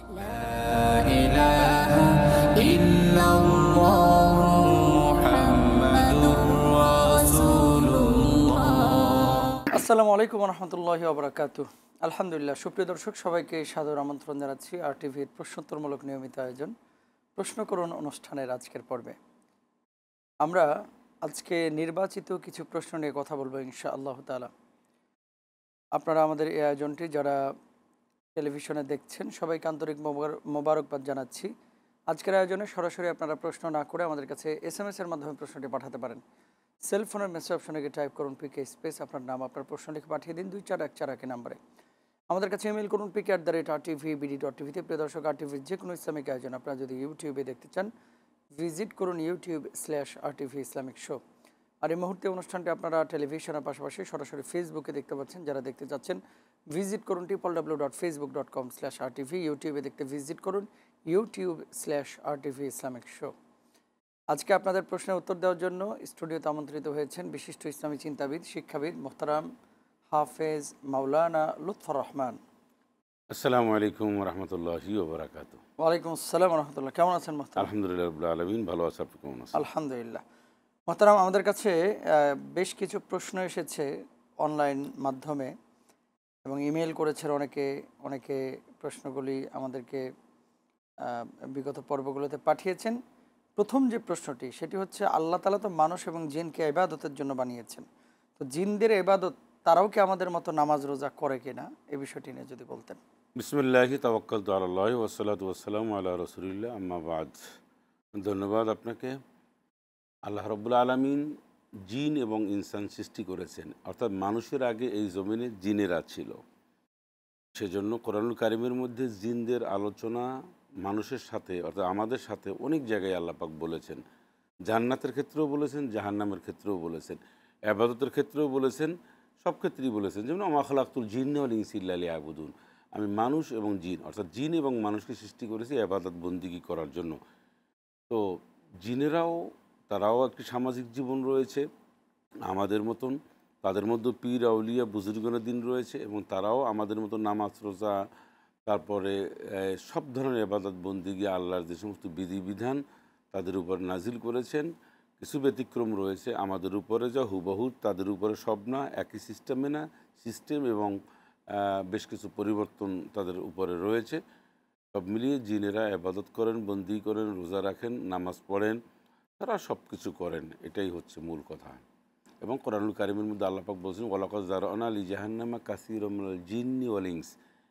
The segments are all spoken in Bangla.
আসসালামু আলাইকুম রহমতুল্লাহি ওবরাকাতুহু। আলহামদুলিল্লাহ, সুপ্রিয় দর্শক সবাইকে সাদর আমন্ত্রণ জানাচ্ছি আর টিভির প্রশ্নোত্তরমূলক নিয়মিত আয়োজন প্রশ্ন করুন অনুষ্ঠানের আজকের পর্বে। আমরা আজকে নির্বাচিত কিছু প্রশ্ন নিয়ে কথা বলবো ইনশাআল্লাহ তাআলা। আপনারা আমাদের এই আয়োজনটি যারা টেলিভিশনে দেখছেন সবাইকে আন্তরিক মোবারকবাদ জানাচ্ছি। আজকের আয়োজনে সরাসরি আপনারা প্রশ্ন না করে আমাদের কাছে SMS এর মাধ্যমে প্রশ্নটি পাঠাতে পারেন। সেলফোনের মেসেজ অপশনে গিয়ে টাইপ করুন পিকে স্পেস আপনার নাম, আপনার প্রশ্ন লিখে পাঠিয়ে দিন 24141 নাম্বারে। আমাদের কাছে ইমেল করুন pk@rtvbd.tv-তে। প্রিয় দর্শক, আরটিভির যে কোনো ইসলামিক আয়োজন আপনারা যদি ইউটিউবে দেখতে চান ভিজিট করুন YouTube/RTV ইসলামিক শো। আর এই মুহূর্তে অনুষ্ঠানটি আপনারা টেলিভিশনের পাশাপাশি সরাসরি ফেসবুকে দেখতে পাচ্ছেন। যারা দেখতে চাচ্ছেন ভিজিট করুন www.facebook.com/RTV। ইউটিউবে দেখতে ভিজিট করুন YouTube/RTV ইসলামিক শো। আজকে আপনাদের প্রশ্নের উত্তর দেওয়ার জন্য স্টুডিওতে আমন্ত্রিত হয়েছেন বিশিষ্ট ইসলামী চিন্তাবিদ, শিক্ষাবিদ মোহতারাম হাফেজ মাওলানা লুৎফর রহমান। আসসালামু আলাইকুম রহমতুল্লাহি ওয়া বারাকাতুহু। ওয়ালাইকুম আসসালাম রহমতুল্লাহ। কেমন আছেন মোহতারাম? আলহামদুলিল্লাহ রাব্বিল আলামিন, ভালো আছি। আপনি কেমন আছেন? আলহামদুলিল্লাহ। মোহতারাম, আমাদের কাছে বেশ কিছু প্রশ্ন এসেছে অনলাইন মাধ্যমে এবং ইমেল করেছেন অনেকে প্রশ্নগুলি আমাদেরকে বিগত পর্বগুলোতে পাঠিয়েছেন। প্রথম যে প্রশ্নটি সেটি হচ্ছে, আল্লাহ তাআলা তো মানুষ এবং জিনকে ইবাদতের জন্য বানিয়েছেন, তো জিনদের ইবাদত তারাও কি আমাদের মতো নামাজ রোজা করে কিনা, এই বিষয়টি নিয়ে যদি বলতেন। বিসমিল্লাহি তাওয়াক্কালতু আলাল্লাহি ওয়াসসালাতু ওয়াসসালামু আলা রাসূলিল্লাহ, আম্মা বাদ। ধন্যবাদ আপনাকে। আল্লাহ রাব্বুল আলামিন জিন এবং ইনসান সৃষ্টি করেছেন, অর্থাৎ মানুষের আগে এই জমিনে জিনেরা ছিল। সেজন্য কোরআনুল কারিমের মধ্যে জিনদের আলোচনা মানুষের সাথে অর্থাৎ আমাদের সাথে অনেক জায়গায় আল্লাহ পাক বলেছেন। জান্নাতের ক্ষেত্রেও বলেছেন, জাহান্নামের ক্ষেত্রেও বলেছেন, ইবাদতের ক্ষেত্রেও বলেছেন, সব ক্ষেত্রেই বলেছেন। যেমন আমা খালাকতুল জিন্না ওয়াল ইনসা ইল্লা লিয়াবুদুন, আমি মানুষ এবং জিন অর্থাৎ জিন এবং মানুষকে সৃষ্টি করেছি ইবাদত বন্দিগি করার জন্য। তো জিনেরাও তারাও একটি সামাজিক জীবন রয়েছে আমাদের মতন, তাদের মধ্যে পীর আউলিয়া বুজুর্গনের দিন রয়েছে এবং তারাও আমাদের মতো নামাজ রোজা, তারপরে সব ধরনের ইবাদত বন্দিগি আল্লাহর যে সমস্ত বিধিবিধান তাদের উপর নাজিল করেছেন। কিছু ব্যতিক্রম রয়েছে আমাদের উপরে, যা হুবহু তাদের উপরে সব না, একই সিস্টেমে না, সিস্টেম এবং বেশ কিছু পরিবর্তন তাদের উপরে রয়েছে। সব মিলিয়ে জিনেরা ইবাদত করেন, বন্দি করেন, রোজা রাখেন, নামাজ পড়েন, তারা সব কিছু করেন। এটাই হচ্ছে মূল কথা। এবং কোরআনুল কারিমের মধ্যে আল্লাহ পাক বলছেন, ওয়ালাকাদ যারানা লি জাহান্নামা কাসীরাম মিনাল জিন্নি ওয়াল ইনস।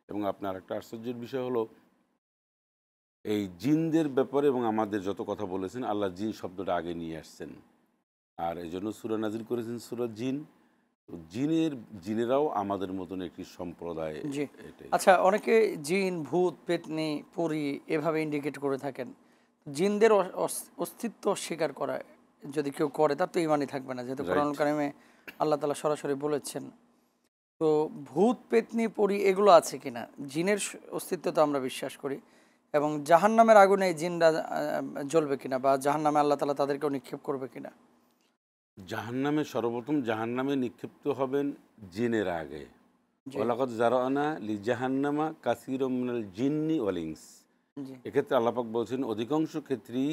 এবং আপনার একটা আশ্চর্যের বিষয় হলো, এই জিনদের ব্যাপারে এবং আমাদের যত কথা বলেছেন আল্লাহ জিন শব্দটা আগে নিয়ে আসছেন, আর এই জন্য সূরা নাজিল করেছেন সূরা জিন। তো জিনেরাও আমাদের মতন একটি সম্প্রদায়। জি, এটাই। আচ্ছা, অনেকে জিন, ভূত, পেতনি, পরী এভাবে ইন্ডিকেট করে থাকেন। জিনদের অস্তিত্ব অস্বীকার করা যদি কেউ করে তার তো ইমানই থাকবে না, যেহেতু কোরআন রাইট। কারিমে আল্লাহ তাআলা সরাসরি বলেছেন। তো ভূত, পেতনি, পরী এগুলো আছে কিনা, জিনের অস্তিত্ব তো আমরা বিশ্বাস করি, এবং জাহান্নামের আগুনে এই জিনরা জ্বলবে কিনা, বা জাহান্নামে আল্লাহ তাআলা তাদেরকেও নিক্ষেপ করবে কিনা। জাহান্নামে সর্বপ্রথম জাহান্নামে নিক্ষিপ্ত হবেন জিনের আগে। জি ওয়ালাকাদ যারানা লি জাহান্নামা কাসীরাম মিনাল জিন্নি ওয়াল ইনস। জি এক্ষেত্রে আল্লাহ পাক বলছেন অধিকাংশ ক্ষেত্রেই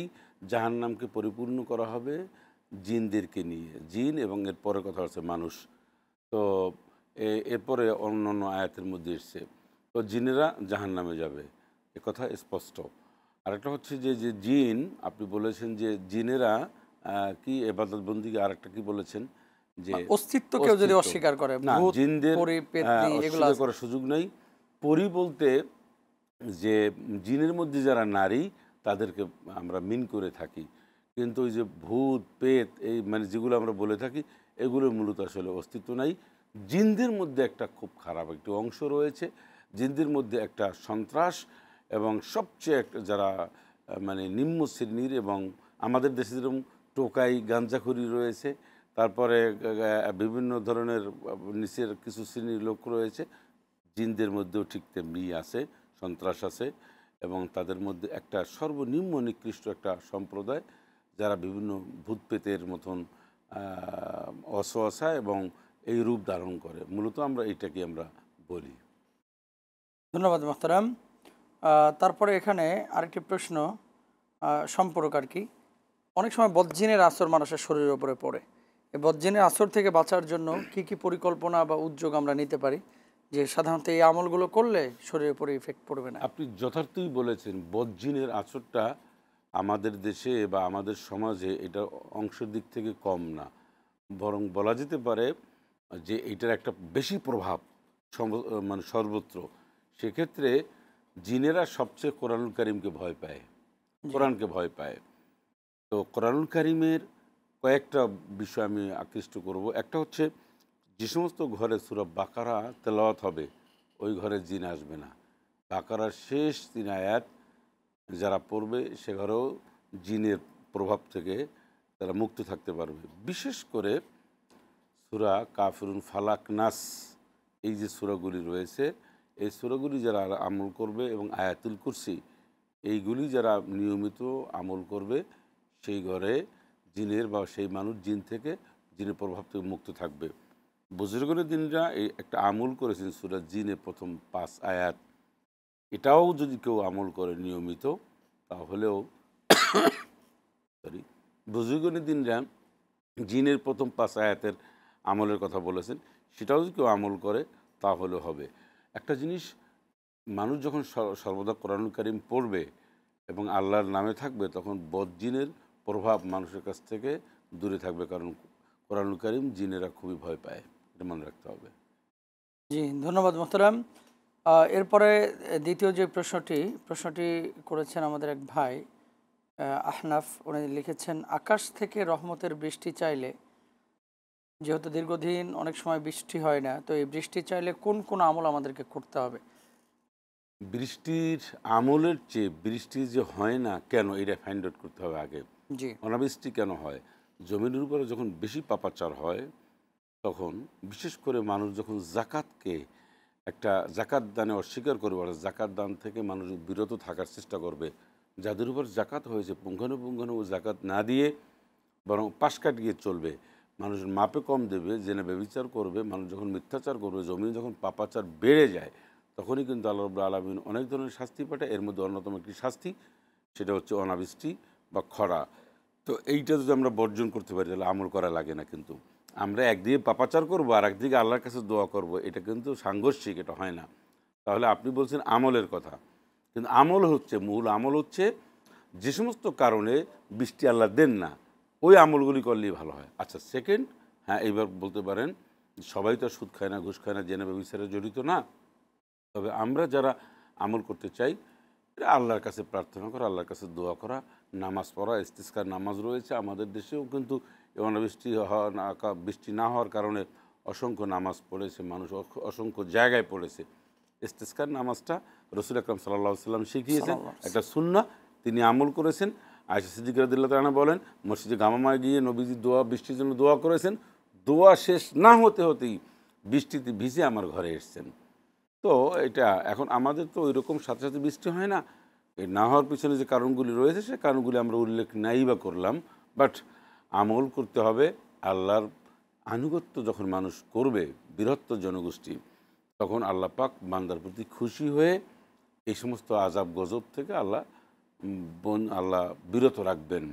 জাহান্নামকে পরিপূর্ণ করা হবে জিনদেরকে নিয়ে, জিন এবং এর পরে কথা হচ্ছে মানুষ। তো এরপরে অন্য অন্য আয়াতের মধ্যে এসছে, তো জিনেরা জাহান্নামে যাবে, এ কথা স্পষ্ট। আরেকটা হচ্ছে যে যে জিন আপনি বলেছেন যে জিনেরা কি ইবাদত বন্দিকে, আরেকটা কি বলেছেন যে অস্তিত্ব কেউ যদি অস্তিত্ব। অস্বীকার করে, না, ভূত, জিনদের পরী, পেতনি এগুলো অস্বীকার আছে। করার সুযোগ নেই। পরি বলতে যে জিনের মধ্যে যারা নারী তাদেরকে আমরা মিন করে থাকি, কিন্তু ওই যে ভূত পেত এই মানে যেগুলো আমরা বলে থাকি এগুলো মূলত আসলে অস্তিত্ব নাই। জিনদের মধ্যে একটা খুব খারাপ একটি অংশ রয়েছে, জিনদের মধ্যে একটা সন্ত্রাস এবং সবচেয়ে একটা যারা মানে নিম্ন শ্রেণীর, এবং আমাদের দেশে যেরকম টোকাই গাঞ্জাখুরি রয়েছে, তারপরে বিভিন্ন ধরনের নিচের কিছু শ্রেণীর লোক রয়েছে, জিনদের মধ্যেও ঠিক তেমনি আছে, সন্ত্রাস আছে। এবং তাদের মধ্যে একটা সর্বনিম্ন নিকৃষ্ট একটা সম্প্রদায় যারা বিভিন্ন ভূতপ্রেতের মতন অসহসা এবং এই রূপ ধারণ করে। মূলত আমরা এইটাকে আমরা বলি। ধন্যবাদ মোহতারাম। তারপরে এখানে আরেকটি প্রশ্ন সম্পর্ক আর কি, অনেক সময় বদজিনের আসর মানুষের শরীরের উপরে পড়ে। এই বদজিনের আসর থেকে বাঁচার জন্য কি কি পরিকল্পনা বা উদ্যোগ আমরা নিতে পারি, যে সাধারণত এই আমলগুলো করলে শরীরের উপরে ইফেক্ট পড়বে না? আপনি যথার্থই বলেছেন, বদজিনের আঁচড়টা আমাদের দেশে বা আমাদের সমাজে এটা অংশের দিক থেকে কম না, বরং বলা যেতে পারে যে এটার একটা বেশি প্রভাব মানে সর্বত্র। সেক্ষেত্রে জিনেরা সবচেয়ে কোরআনুল কারিমকে ভয় পায়, জি কোরআনকে ভয় পায়। তো কোরআনুল কারিমের কয়েকটা বিষয় আমি আকৃষ্ট করব। একটা হচ্ছে, যে সমস্ত ঘরে সূরা বাকারা তেলাওয়াত হবে ওই ঘরে জিন আসবে না। বাকারার শেষ ৩ আয়াত যারা পড়বে সে ঘরেও জিনের প্রভাব থেকে তারা মুক্ত থাকতে পারবে। বিশেষ করে সূরা কাফিরুন, ফালাক, নাস, এই যে সূরাগুলি রয়েছে, এই সূরাগুলি যারা আমল করবে এবং আয়াতুল কুরসি, এইগুলি যারা নিয়মিত আমল করবে সেই ঘরে জিনের বা সেই মানুষ জিন থেকে, জিনের প্রভাব থেকে মুক্ত থাকবে। বুজুর্গের দিনরা এই একটা আমল করেছেন সূরা জিনে প্রথম ৫ আয়াত, এটাও যদি কেউ আমল করে নিয়মিত তাহলেও সরি, বুজুর্গের দিনরা জিনের প্রথম ৫ আয়াতের আমলের কথা বলেছেন, সেটাও যদি কেউ আমল করে তাহলে হবে। একটা জিনিস, মানুষ যখন সর্বদা কোরআনুল কারীম পড়বে এবং আল্লাহর নামে থাকবে, তখন বদজিনের প্রভাব মানুষের কাছ থেকে দূরে থাকবে, কারণ কোরআনুল কারীম জিনেরা খুবই ভয় পায়, এটা মনে রাখতে হবে। জি, ধন্যবাদ মোহতারাম। এরপরে দ্বিতীয় যে প্রশ্নটি করেছেন আমাদের এক ভাই আহনাফ, উনি লিখেছেন, আকাশ থেকে রহমতের বৃষ্টি চাইলে, যেহেতু দীর্ঘদিন অনেক সময় বৃষ্টি হয় না, তো এই বৃষ্টি চাইলে কোন কোন আমল আমাদেরকে করতে হবে? বৃষ্টির আমলের চেয়ে বৃষ্টি যে হয় না কেন, এটা ফাইন্ড আউট করতে হবে আগে। জি অনাবৃষ্টি কেন হয়? জমিনের উপরে যখন বেশি পাপাচার হয়, তখন বিশেষ করে মানুষ যখন জাকাতকে একটা জাকাত দানে অস্বীকার করবে, অর্থাৎ জাকাত দান থেকে মানুষ বিরত থাকার চেষ্টা করবে, যাদের উপর জাকাত হয়েছে পুঙ্খানুপুঙ্খানু জাকাত না দিয়ে বরং পাশ কাটিয়ে চলবে, মানুষের মাপে কম দেবে, জেনে ব্যভিচার করবে, মানুষ যখন মিথ্যাচার করবে, জমিনে যখন পাপাচার বেড়ে যায়, তখনই কিন্তু আল্লাহ রাব্বুল আলামিন অনেক ধরনের শাস্তি পাঠায়। এর মধ্যে অন্যতম একটি শাস্তি, সেটা হচ্ছে অনাবৃষ্টি বা খরা। তো এইটা যদি আমরা বর্জন করতে পারি তাহলে আমল করা লাগে না। কিন্তু আমরা একদিকে পাপাচার করবো আর একদিকে আল্লাহর কাছে দোয়া করব, এটা কিন্তু সাংঘর্ষিক, এটা হয় না। তাহলে আপনি বলছেন আমলের কথা, কিন্তু আমল হচ্ছে, মূল আমল হচ্ছে যে সমস্ত কারণে বৃষ্টি আল্লাহ দেন না, ওই আমলগুলি করলেই ভালো হয়। আচ্ছা, সেকেন্ড, হ্যাঁ এইবার বলতে পারেন, সবাই তো সুদ খায় না, ঘুষ খায় না, জেনে ব্যভিচারে জড়িত না। তবে আমরা যারা আমল করতে চাই, এটা আল্লাহর কাছে প্রার্থনা করা, আল্লাহর কাছে দোয়া করা, নামাজ পড়া, ইস্তিসকার নামাজ রয়েছে আমাদের দেশেও, কিন্তু অনাবৃষ্টি বৃষ্টি না হওয়ার কারণে অসংখ্য নামাজ পড়েছে মানুষ, অসংখ্য জায়গায় পড়েছে। ইস্তিসকার নামাজটা রসুল আকরাম সাল্লাল্লাহু আলাইহি ওয়াসাল্লাম শিখিয়েছেন, একটা সুন্নাহ, তিনি আমল করেছেন। আয়েশা সিদ্দিকা রাদিয়াল্লাহু তাআলা বলেন, মসজিদে গামামায় গিয়ে নবীজি বৃষ্টির জন্য দোয়া করেছেন, দোয়া শেষ না হতে হতেই বৃষ্টিতে ভিজে আমার ঘরে এসেছেন। তো এটা এখন আমাদের তো ওই রকম সাথে সাথে বৃষ্টি হয় না, এই না হওয়ার পিছনে যে কারণগুলি রয়েছে সে কারণগুলি আমরা উল্লেখ নাই বা করলাম, বাট আমল করতে হবে। আল্লাহর আনুগত্য যখন মানুষ করবে, বৃহত্তর জনগোষ্ঠী, তখন আল্লাহ পাক বান্দার প্রতি খুশি হয়ে এই সমস্ত আযাব গজব থেকে আল্লাহ বিরত রাখবেন।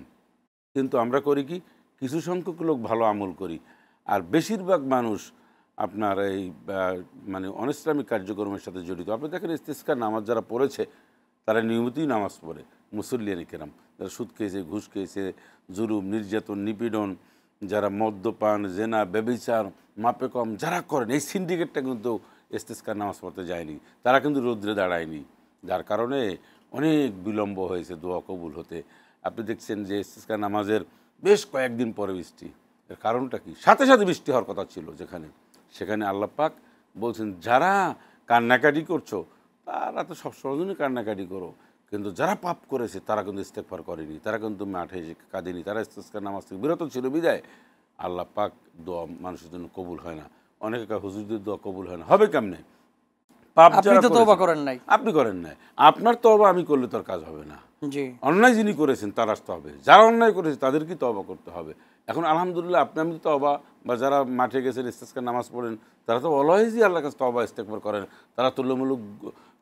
কিন্তু আমরা করি কি, কিছু সংখ্যক লোক ভালো আমল করি, আর বেশিরভাগ মানুষ আপনার এই মানে অনিসলামিক কার্যক্রমের সাথে জড়িত। আপনি দেখেন ইস্তিসকার নামাজ যারা পড়েছে তারা নিয়মিতই নামাজ পড়ে, মুসল্লিয়ান কেরাম, যারা সুদ খেয়েছে, ঘুষ খেয়েছে, জুলুম, নির্যাতন, নিপীড়ন, যারা মদ্যপান, জেনা, ব্যভিচার, মাপে কম যারা করেন, এই সিন্ডিকেটটা কিন্তু ইস্তিসকার নামাজ পড়তে যায়নি, তারা কিন্তু রৌদ্রে দাঁড়ায়নি, যার কারণে অনেক বিলম্ব হয়েছে দোয়া কবুল হতে। আপনি দেখছেন যে ইস্তিসকার নামাজের বেশ কয়েকদিন পরে বৃষ্টি, এর কারণটা কি? সাথে সাথে বৃষ্টি হওয়ার কথা ছিল যেখানে, সেখানে আল্লাহ পাক বলছেন, যারা কান্নাকাটি করছো তারা তো সবসময় জন্য কান্নাকাটি করো, কিন্তু যারা পাপ করেছে তারা কিন্তু ইস্তেগফার করেনি, তারা কিন্তু মাঠে এসে কাঁদেনি, তারা ইস্তিসকার নামাজ থেকে বিরত ছিল, বিদায় আল্লাহ পাক দোয়া মানুষের জন্য কবুল হয় না। অনেকে হুজুরদের দোয়া কবুল হয় না, হবে কেমনে? পাপ আপনি যারা তো তওবা করেছেন, করেন নাই। আপনি করেন নাই, আপনার তওবা আমি করলে তোর কাজ হবে না। জি অন্যায় যিনি করেছেন তার আসতে হবে, যারা অন্যায় করেছে তাদেরকে তওবা করতে হবে। এখন আলহামদুলিল্লাহ আপনি আমি তওবা, বা যারা মাঠে গেছেন ইস্তিসকার নামাজ পড়েন, তারা তো অলওয়েজই আল্লাহর কাছে তওবা ইস্তেগফার করেন, তারা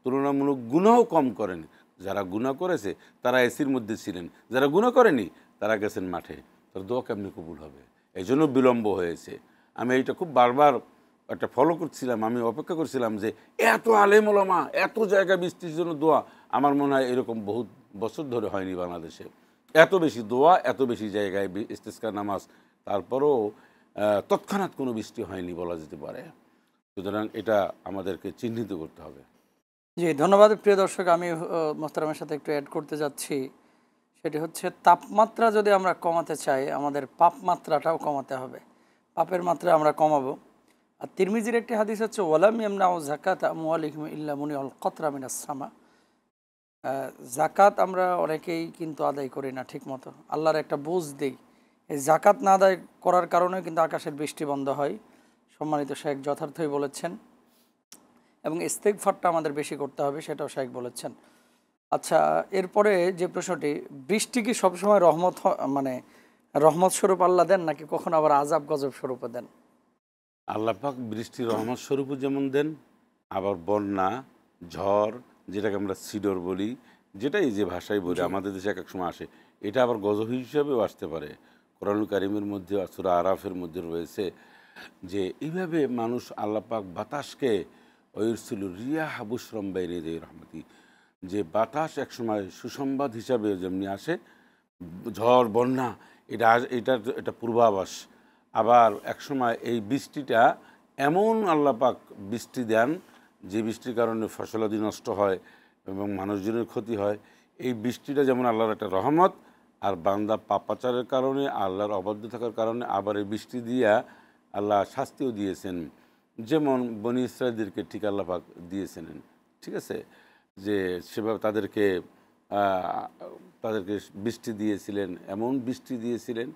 তুলনামূলক গুনাহও কম করেন। যারা গুনাহ করেছে তারা এসির মধ্যে ছিলেন, যারা গুনাহ করেনি তারা গেছেন মাঠে। তার দোয়া কেমনি কবুল হবে? এই জন্য বিলম্ব হয়েছে। আমি এইটা খুব বারবার একটা ফলো করছিলাম, আমি অপেক্ষা করছিলাম যে এত আলেম ওলামা এত জায়গায় বৃষ্টির জন্য দোয়া, আমার মনে হয় এরকম বহুত বছর ধরে হয়নি বাংলাদেশে। এত বেশি দোয়া, এত বেশি জায়গায় ইস্তিসকার নামাজ, তারপরও তৎক্ষণাৎ কোনো বৃষ্টি হয়নি বলা যেতে পারে। সুতরাং এটা আমাদেরকে চিহ্নিত করতে হবে। জি, ধন্যবাদ প্রিয় দর্শক। আমি মোহতারামের সাথে একটু অ্যাড করতে যাচ্ছি। সেটি হচ্ছে তাপমাত্রা যদি আমরা কমাতে চাই, আমাদের পাপ মাত্রাটাও কমাতে হবে। পাপের মাত্রা আমরা কমাবো। আর তিরমিজির একটি হাদিস হচ্ছে ওয়ালাম ইয়ামনাউ যাকাত আমওয়ালিহিম ইল্লা মুনিউল কতরা মিনাস সামা। জাকাত আমরা অনেকেই কিন্তু আদায় করি না ঠিক মতো, আল্লাহর একটা বুঝ দিই। এই জাকাত না আদায় করার কারণে কিন্তু আকাশের বৃষ্টি বন্ধ হয়। সম্মানিত শেখ যথার্থই বলেছেন, এবং ইস্তেগফারটা আমাদের বেশি করতে হবে, সেটাও শেখ বলেছেন। আচ্ছা, এরপরে যে প্রশ্নটি, বৃষ্টি কি সবসময় রহমত মানে রহমত স্বরূপ আল্লাহ দেন, নাকি কখনো আবার আজাব গজব স্বরূপও দেন? আল্লাহ পাক বৃষ্টি রহমত স্বরূপও যেমন দেন, আবার বন্যা, ঝড়, যেটাকে আমরা সিডর বলি, যেটাই যে ভাষায় বলি, জি, আমাদের দেশে এক এক সময় আসে, এটা আবার গজব হিসাবেও আসতে পারে। কোরআনুল কারিমের মধ্যে সূরা আরাফের মধ্যে রয়েছে যে এইভাবে মানুষ আল্লাহ পাক বাতাসকে ওয়ুরসিলু রিয়াহ বুশরাম বাইনা ইয়াদাই রাহমাতি, যে বাতাস একসময় সুসংবাদ হিসাবে যেমনি আসে, ঝড় বন্যা, এটা পূর্বাভাস। আবার একসময় এই বৃষ্টিটা এমন আল্লাহ পাক বৃষ্টি দেন যে বৃষ্টির কারণে ফসলাদি নষ্ট হয় এবং মানুষজনের ক্ষতি হয়। এই বৃষ্টিটা যেমন আল্লাহর একটা রহমত, আর বান্দা পাপাচারের কারণে, আল্লাহর অবাধ্য থাকার কারণে আবার এই বৃষ্টি দিয়া আল্লাহ শাস্তিও দিয়েছেন। যেমন বনি ইসরাঈলদেরকে ঠিক আল্লাহ পাক দিয়েছেন, ঠিক আছে, যে সেভাবে তাদেরকে বৃষ্টি দিয়েছিলেন, এমন বৃষ্টি দিয়েছিলেন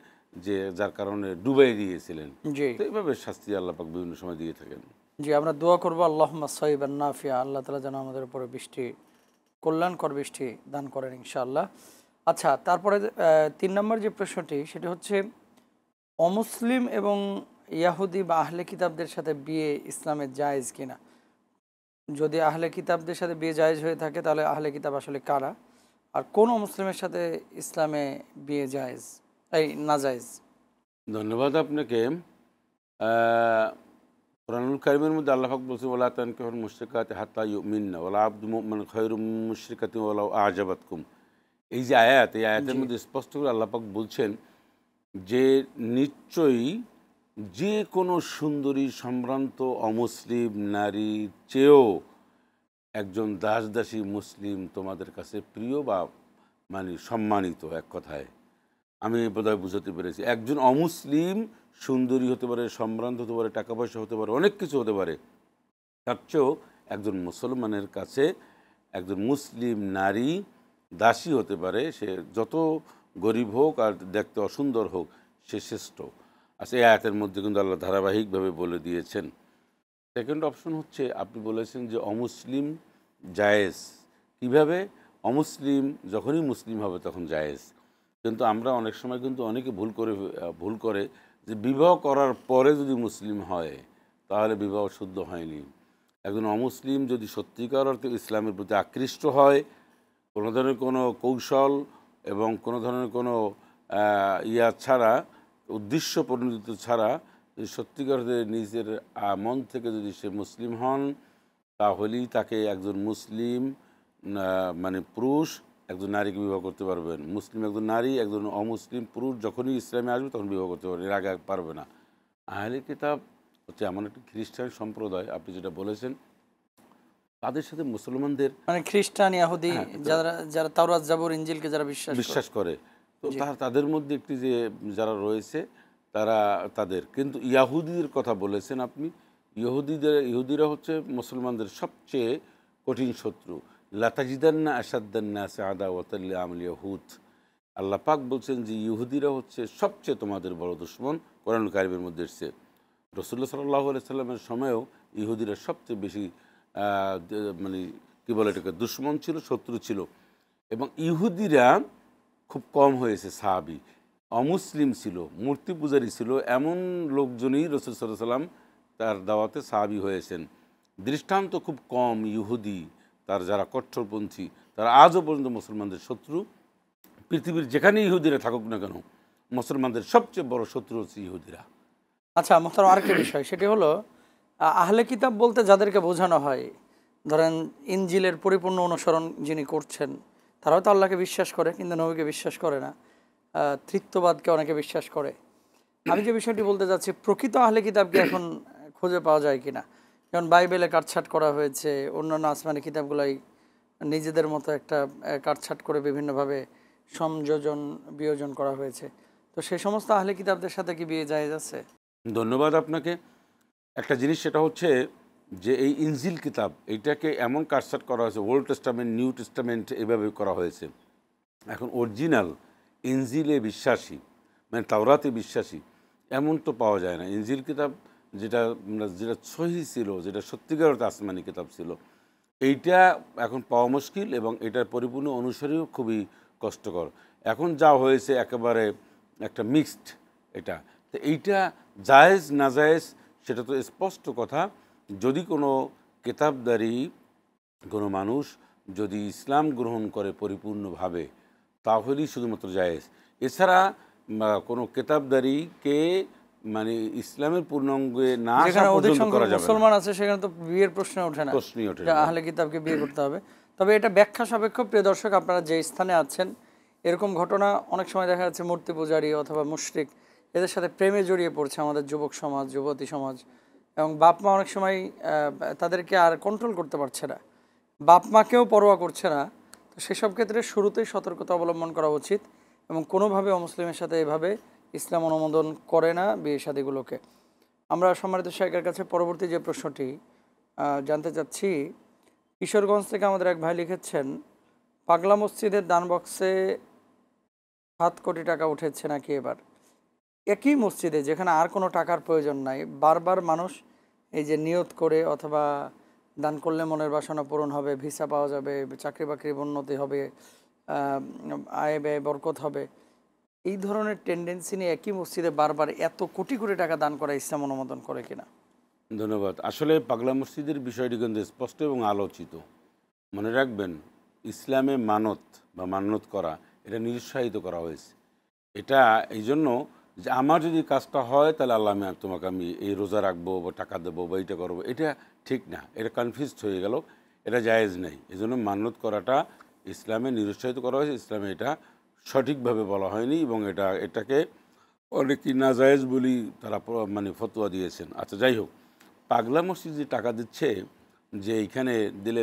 যে যার কারণে ডুবাই দিয়েছিলেন। জি, তো এইভাবে শাস্তি আল্লাহ পাক বিভিন্ন সময় দিয়ে থাকেন। জি, আমরা দোয়া করবো আল্লাহুম্মা সাইয়িবান নাফিয়া, আল্লাহ তাআলা যেন আমাদের উপরে বৃষ্টি, কল্যাণকর বৃষ্টি দান করেন ইনশাআল্লাহ। আচ্ছা, তারপরে ৩ নম্বর যে প্রশ্নটি, সেটি হচ্ছে অমুসলিম এবং ইয়াহুদি বা আহলে কিতাবদের সাথে বিয়ে ইসলামে জায়েজ কিনা? যদি আহলে কিতাবদের সাথে বিয়ে জায়েজ হয়ে থাকে, তাহলে আহলে কিতাব আসলে কারা, আর কোন মুসলিমের সাথে ইসলামে বিয়ে জায়েজ, এই না জায়েজ? ধন্যবাদ আপনাকে। আহ, কোরআনুল কারিমের মধ্যে আল্লাহ পাক বলছেন ওয়ালা তানকিহুল মুশরিকাতি হাত্তা ইউমিননা ওয়ালা আবদু মুমিন খায়রুম মিন মুশরিকাতিন ওয়ালাউ আ'জাবাতকুম। এই যে আয়াত, এই আয়াতের জি, মধ্যে স্পষ্ট করে আল্লাহ পাক বলছেন যে নিশ্চয়ই যে কোনো সুন্দরী সম্ভ্রান্ত অমুসলিম নারীর চেয়েও একজন দাসদাসী মুসলিম তোমাদের কাছে প্রিয় বা মানে সম্মানিত। এক কথায় আমি বোধহয় বুঝাতে পেরেছি। একজন অমুসলিম সুন্দরী হতে পারে, সম্ভ্রান্ত হতে পারে, টাকা পয়সা হতে পারে, অনেক কিছু হতে পারে, তার চেয়েও একজন মুসলমানের কাছে একজন মুসলিম নারী দাসী হতে পারে। সে যত গরিব হোক আর দেখতে অসুন্দর হোক, সে শ্রেষ্ঠ। আচ্ছা, এই আয়াতের মধ্যে কিন্তু আল্লাহ ধারাবাহিকভাবে বলে দিয়েছেন। সেকেন্ড অপশন হচ্ছে আপনি বলেছেন যে অমুসলিম জায়েজ। কিভাবে? অমুসলিম যখনই মুসলিম হবে তখন জায়েজ। কিন্তু আমরা অনেক সময় কিন্তু অনেকে ভুল করে যে বিবাহ করার পরে যদি মুসলিম হয় তাহলে বিবাহ শুদ্ধ হয়নি। একজন অমুসলিম যদি সত্যিকার অর্থে ইসলামের প্রতি আকৃষ্ট হয়, কোনো ধরনের কোনো কৌশল এবং কোনো ধরনের কোনো ছাড়া, উদ্দেশ্য পরিণত ছাড়া, যদি সত্যিকার অর্থে নিজের মন থেকে যদি সে মুসলিম হন, তাহলেই তাকে একজন মুসলিম মানে পুরুষ একজন নারীকে বিবাহ করতে পারবেন। মুসলিম একজন নারী একজন অমুসলিম পুরুষ যখনই ইসলামে আসবে তখন বিবাহ করতে পারবেন, এর আগে পারবে না। আহলে কিতাব হচ্ছে এমন একটি খ্রিস্টান সম্প্রদায়, আপনি যেটা বলেছেন, তাদের সাথে মুসলমানদের, মানে খ্রিস্টান, ইয়াহুদি, হ্যাঁ, যারা যারা তাওরাত জাবুর ইনজিলকে যারা বিশ্বাস করে। বিশ্বাস করে। তো জি, তাদের মধ্যে একটি যে যারা রয়েছে তারা তাদের কিন্তু ইয়াহুদিদের কথা বলেছেন আপনি। ইহুদিরা হচ্ছে মুসলমানদের সবচেয়ে কঠিন শত্রু। লাতাজিদান্না আসাদ্দান্নাসি আদাওয়াতাল লিআমল ইয়াহুদ। আল্লাহ পাক বলছেন যে ইহুদিরা হচ্ছে সবচেয়ে তোমাদের বড় দুশমন। কোরআন কারিমের মধ্যে এসেছে। রাসূলুল্লাহ সাল্লাল্লাহু আলাইহি সাল্লামের সময়েও ইহুদিরা সবচেয়ে বেশি মানে কী বলে এটাকে, দুশমন ছিল, শত্রু ছিল। এবং ইহুদিরা খুব কম হয়েছে সাহাবী। অমুসলিম ছিল, মূর্তি পূজারী ছিল, এমন লোকজনই রাসূল সাল্লাল্লাহু আলাইহি সাল্লাম তার দাওয়াতে সাহাবী হয়েছেন। দৃষ্টান্ত খুব কম ইহুদি তার যারা কট্টরপন্থী তারা আজও পর্যন্ত মুসলমানদের শত্রু। পৃথিবীর যেখানে ইহুদিরা থাকুক না কেন, মুসলমানদের সবচেয়ে বড় শত্রু হচ্ছে ইহুদিরা। আচ্ছা মোহতারাম, আরেকটা বিষয় সেটি হলো আহলে কিতাব বলতে যাদেরকে বোঝানো হয়, ধরেন ইনজিলের পরিপূর্ণ অনুসরণ যিনি করছেন, তারাও তো আল্লাহকে বিশ্বাস করে কিন্তু নবীকে বিশ্বাস করে না, তৃত্ববাদকে অনেকে বিশ্বাস করে। আমি যে বিষয়টি বলতে যাচ্ছি, প্রকৃত আহলে কিতাবকে এখন খুঁজে পাওয়া যায় কিনা? যেমন বাইবেলে কাটছাট করা হয়েছে, অন্যান্য আসমানি কিতাবগুলাই নিজেদের মতো একটা কাটছাট করে বিভিন্নভাবে সংযোজন বিয়োজন করা হয়েছে। তো সেই সমস্ত আহলে কিতাবদের সাথে কি বিয়ে জায়েজ আছে? ধন্যবাদ আপনাকে। একটা জিনিস সেটা হচ্ছে যে এই ইনজিল কিতাব এইটাকে এমন কাটছাট করা হয়েছে, ওল্ড টেস্টামেন্ট নিউ টেস্টামেন্ট এভাবে করা হয়েছে। এখন অরিজিনাল ইনজিলে বিশ্বাসী মানে তাওরাতে বিশ্বাসী এমন তো পাওয়া যায় না। ইনজিল কিতাব যেটা যেটা সহি ছিল, যেটা সত্যিকার অর্থে আসমানি কিতাব ছিল, এইটা এখন পাওয়া মুশকিল এবং এটার পরিপূর্ণ অনুসারীও খুবই কষ্টকর। এখন যা হয়েছে একেবারে একটা মিক্সড এটা। তো এইটা জায়েজ না জায়েজ সেটা তো স্পষ্ট কথা। যদি কোনো কেতাবদারি কোনো মানুষ যদি ইসলাম গ্রহণ করে পরিপূর্ণভাবে তাহলেই শুধুমাত্র জায়েজ। এছাড়া কোনো কেতাবদারিকে মানে ইসলামের পূর্ণাঙ্গে না আসা যেখানে অধিক পর্যন্ত সংখ্যক করা যাবে না। মুসলমান আছে সেখানে তো বিয়ের প্রশ্ন ওঠে না, প্রশ্নই ওঠে যে না। আহলে কিতাবকে বিয়ে করতে হবে। তবে এটা ব্যাখ্যা সাপেক্ষ। প্রিয় দর্শক, আপনারা যে স্থানে আছেন, এরকম ঘটনা অনেক সময় দেখা যাচ্ছে মূর্তি পূজারী অথবা মুশরিক এদের সাথে প্রেমে জড়িয়ে পড়ছে আমাদের যুবক সমাজ, যুবতী সমাজ, এবং বাপ মা অনেক সময় তাদেরকে আর কন্ট্রোল করতে পারছে না, বাপ মাকেও পরোয়া করছে না। তো সেসব ক্ষেত্রে শুরুতেই সতর্কতা অবলম্বন করা উচিত এবং কোনোভাবে অমুসলিমের সাথে এভাবে ইসলাম অনুমোদন করে না বিয়ে শাদীগুলোকে। আমরা সম্মানিত শাইখের কাছে পরবর্তী যে প্রশ্নটি জানতে চাচ্ছি, কিশোরগঞ্জ থেকে আমাদের এক ভাই লিখেছেন, পাগলা মসজিদের দান বক্সে 7 কোটি টাকা উঠেছে নাকি এবার। একই মসজিদে যেখানে আর কোনো টাকার প্রয়োজন নাই, বারবার মানুষ এই যে নিয়ত করে অথবা দান করলে মনের বাসনা পূরণ হবে, ভিসা পাওয়া যাবে, চাকরি বাকরির উন্নতি হবে, আয় ব্যয় বরকত হবে, এই ধরনের টেন্ডেন্সি নিয়ে একই মসজিদে বারবার এত কোটি কোটি টাকা দান করা ইসলাম অনুমোদন করে কিনা? ধন্যবাদ। আসলে পাগলা মসজিদের বিষয়টি কিন্তু স্পষ্ট এবং আলোচিত। মনে রাখবেন, ইসলামে মানত বা মান্যত করা এটা নিরুৎসাহিত করা হয়েছে। এটা এই জন্য যে আমার যদি কাজটা হয় তাহলে আল্লাহ তোমাকে আমি এই রোজা রাখবো বা টাকা দেবো বা এইটা করবো, এটা ঠিক না। এটা কনফিউজড হয়ে গেল, এটা জায়েজ নেই। এই জন্য মান্যত করাটা ইসলামে নিরুৎসাহিত করা হয়েছে, ইসলামে এটা সঠিকভাবে বলা হয়নি এবং এটাকে অনেকেই নাজায়েজ বলি তারা মানে ফতোয়া দিয়েছেন। আচ্ছা, যাই হোক, পাগলা মসজিদ যে টাকা দিচ্ছে যে এইখানে দিলে